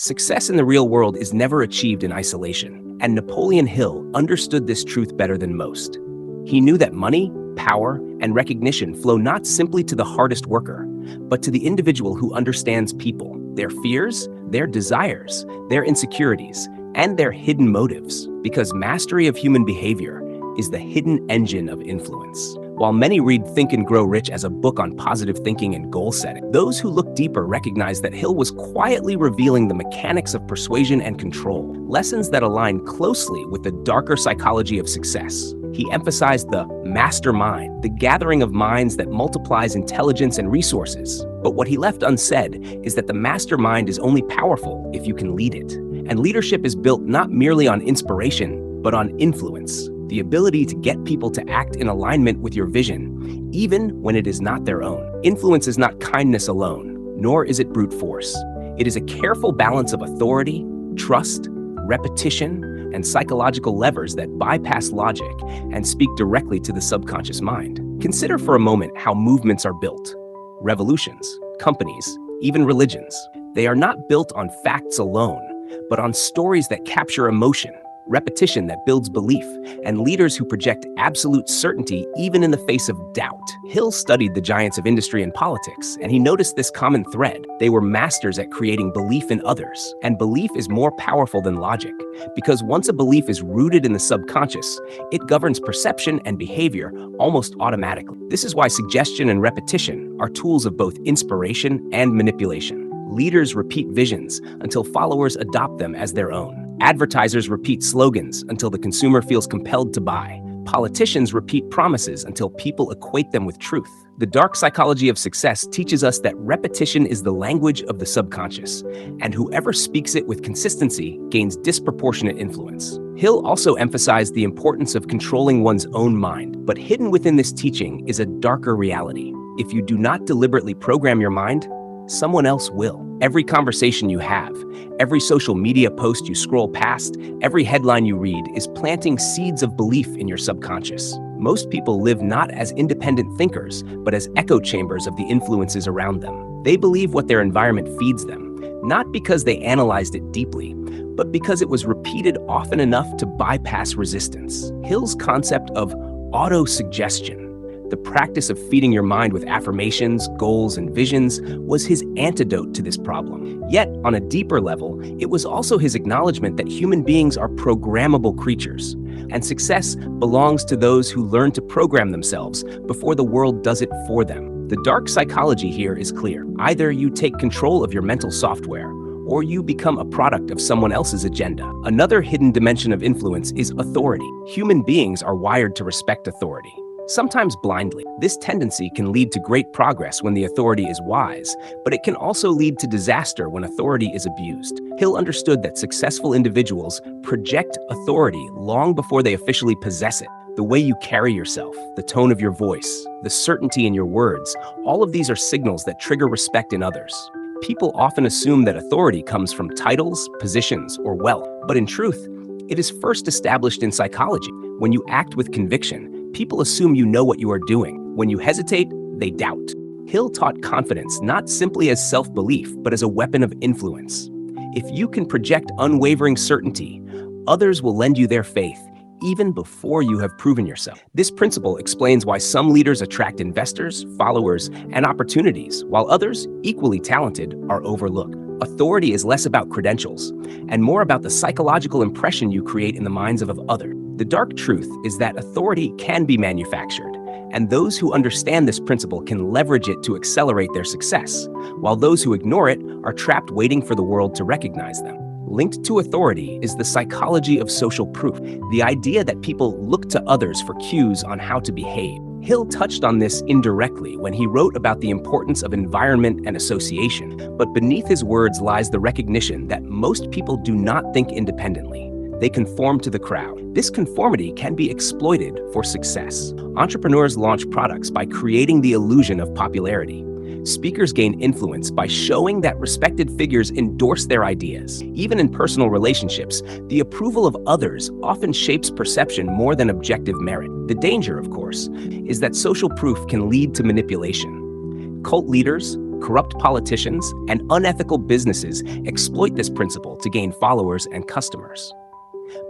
Success in the real world is never achieved in isolation, and Napoleon Hill understood this truth better than most. He knew that money, power, and recognition flow not simply to the hardest worker, but to the individual who understands people, their fears, their desires, their insecurities, and their hidden motives, because mastery of human behavior is the hidden engine of influence. While many read Think and Grow Rich as a book on positive thinking and goal setting, those who look deeper recognize that Hill was quietly revealing the mechanics of persuasion and control, lessons that align closely with the darker psychology of success. He emphasized the mastermind, the gathering of minds that multiplies intelligence and resources. But what he left unsaid is that the mastermind is only powerful if you can lead it. And leadership is built not merely on inspiration, but on influence. The ability to get people to act in alignment with your vision, even when it is not their own. Influence is not kindness alone, nor is it brute force. It is a careful balance of authority, trust, repetition, and psychological levers that bypass logic and speak directly to the subconscious mind. Consider for a moment how movements are built. Revolutions, companies, even religions. They are not built on facts alone, but on stories that capture emotion, repetition that builds belief, and leaders who project absolute certainty even in the face of doubt. Hill studied the giants of industry and politics, and he noticed this common thread. They were masters at creating belief in others, and belief is more powerful than logic, because once a belief is rooted in the subconscious, it governs perception and behavior almost automatically. This is why suggestion and repetition are tools of both inspiration and manipulation. Leaders repeat visions until followers adopt them as their own. Advertisers repeat slogans until the consumer feels compelled to buy. Politicians repeat promises until people equate them with truth. The dark psychology of success teaches us that repetition is the language of the subconscious, and whoever speaks it with consistency gains disproportionate influence. Hill also emphasized the importance of controlling one's own mind, but hidden within this teaching is a darker reality. If you do not deliberately program your mind, someone else will. Every conversation you have, every social media post you scroll past, every headline you read is planting seeds of belief in your subconscious. Most people live not as independent thinkers, but as echo chambers of the influences around them. They believe what their environment feeds them, not because they analyzed it deeply, but because it was repeated often enough to bypass resistance. Hill's concept of auto-suggestion, the practice of feeding your mind with affirmations, goals, and visions, was his antidote to this problem. Yet, on a deeper level, it was also his acknowledgement that human beings are programmable creatures, and success belongs to those who learn to program themselves before the world does it for them. The dark psychology here is clear. Either you take control of your mental software, or you become a product of someone else's agenda. Another hidden dimension of influence is authority. Human beings are wired to respect authority, sometimes blindly. This tendency can lead to great progress when the authority is wise, but it can also lead to disaster when authority is abused. Hill understood that successful individuals project authority long before they officially possess it. The way you carry yourself, the tone of your voice, the certainty in your words, all of these are signals that trigger respect in others. People often assume that authority comes from titles, positions, or wealth, but in truth, it is first established in psychology. When you act with conviction, people assume you know what you are doing. When you hesitate, they doubt. Hill taught confidence not simply as self-belief, but as a weapon of influence. If you can project unwavering certainty, others will lend you their faith, even before you have proven yourself. This principle explains why some leaders attract investors, followers, and opportunities, while others, equally talented, are overlooked. Authority is less about credentials and more about the psychological impression you create in the minds of others. The dark truth is that authority can be manufactured, and those who understand this principle can leverage it to accelerate their success, while those who ignore it are trapped waiting for the world to recognize them. Linked to authority is the psychology of social proof, the idea that people look to others for cues on how to behave. Hill touched on this indirectly when he wrote about the importance of environment and association, but beneath his words lies the recognition that most people do not think independently. They conform to the crowd. This conformity can be exploited for success. Entrepreneurs launch products by creating the illusion of popularity. Speakers gain influence by showing that respected figures endorse their ideas. Even in personal relationships, the approval of others often shapes perception more than objective merit. The danger, of course, is that social proof can lead to manipulation. Cult leaders, Corrupt politicians and unethical businesses exploit this principle to gain followers and customers.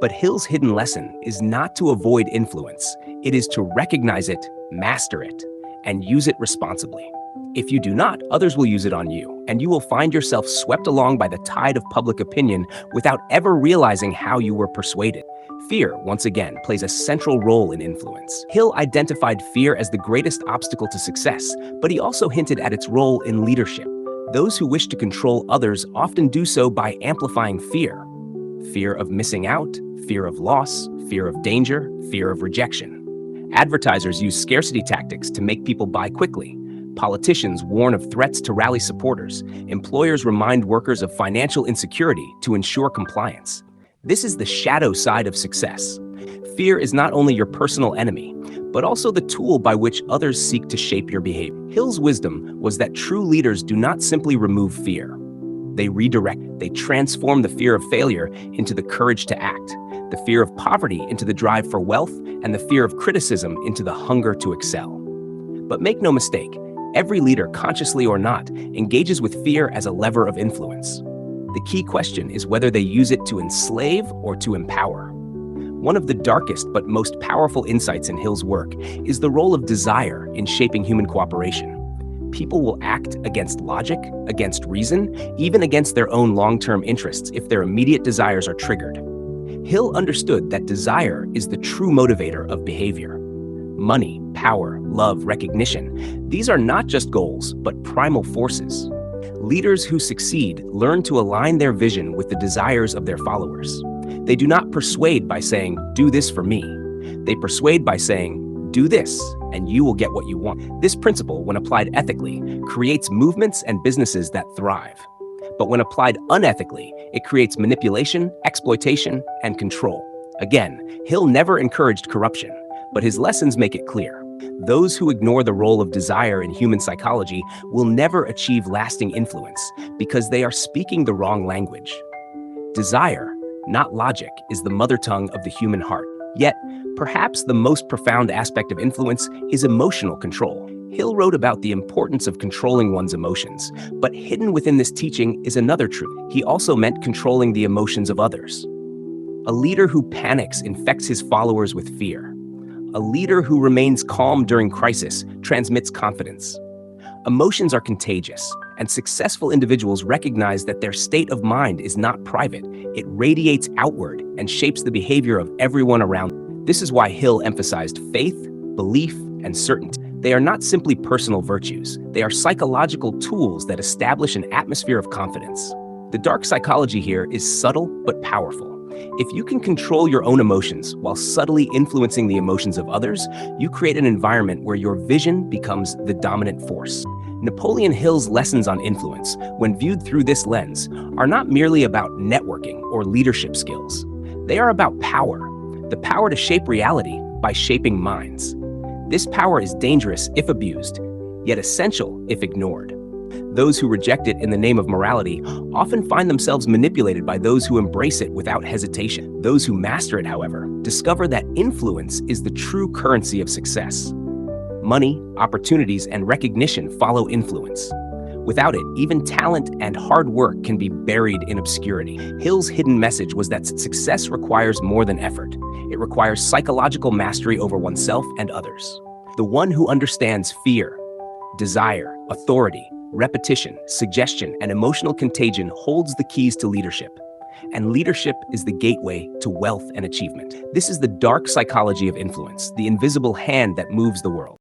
But Hill's hidden lesson is not to avoid influence. It is to recognize it, master it, and use it responsibly. If you do not, others will use it on you, and you will find yourself swept along by the tide of public opinion without ever realizing how you were persuaded. Fear, once again, plays a central role in influence. Hill identified fear as the greatest obstacle to success, but he also hinted at its role in leadership. Those who wish to control others often do so by amplifying fear. Fear of missing out, fear of loss, fear of danger, fear of rejection. Advertisers use scarcity tactics to make people buy quickly. Politicians warn of threats to rally supporters. Employers remind workers of financial insecurity to ensure compliance. This is the shadow side of success. Fear is not only your personal enemy, but also the tool by which others seek to shape your behavior. Hill's wisdom was that true leaders do not simply remove fear. They redirect, they transform the fear of failure into the courage to act, the fear of poverty into the drive for wealth, and the fear of criticism into the hunger to excel. But make no mistake, every leader, consciously or not, engages with fear as a lever of influence. The key question is whether they use it to enslave or to empower. One of the darkest but most powerful insights in Hill's work is the role of desire in shaping human cooperation. People will act against logic, against reason, even against their own long-term interests if their immediate desires are triggered. Hill understood that desire is the true motivator of behavior. Money, power, love, recognition, these are not just goals, but primal forces. Leaders who succeed learn to align their vision with the desires of their followers. They do not persuade by saying, "Do this for me." They persuade by saying, "Do this, and you will get what you want." This principle, when applied ethically, creates movements and businesses that thrive. But when applied unethically, it creates manipulation, exploitation, and control. Again, Hill never encouraged corruption, but his lessons make it clear. Those who ignore the role of desire in human psychology will never achieve lasting influence because they are speaking the wrong language. Desire, not logic, is the mother tongue of the human heart. Yet, perhaps the most profound aspect of influence is emotional control. Hill wrote about the importance of controlling one's emotions, but hidden within this teaching is another truth. He also meant controlling the emotions of others. A leader who panics infects his followers with fear. A leader who remains calm during crisis transmits confidence. Emotions are contagious, and successful individuals recognize that their state of mind is not private. It radiates outward and shapes the behavior of everyone around them. This is why Hill emphasized faith, belief, and certainty. They are not simply personal virtues. They are psychological tools that establish an atmosphere of confidence. The dark psychology here is subtle but powerful. If you can control your own emotions while subtly influencing the emotions of others, you create an environment where your vision becomes the dominant force. Napoleon Hill's lessons on influence, when viewed through this lens, are not merely about networking or leadership skills. They are about power, the power to shape reality by shaping minds. This power is dangerous if abused, yet essential if ignored. Those who reject it in the name of morality often find themselves manipulated by those who embrace it without hesitation. Those who master it, however, discover that influence is the true currency of success. Money, opportunities, and recognition follow influence. Without it, even talent and hard work can be buried in obscurity. Hill's hidden message was that success requires more than effort. It requires psychological mastery over oneself and others. The one who understands fear, desire, authority, repetition, suggestion, and emotional contagion holds the keys to leadership. And leadership is the gateway to wealth and achievement. This is the dark psychology of influence, the invisible hand that moves the world.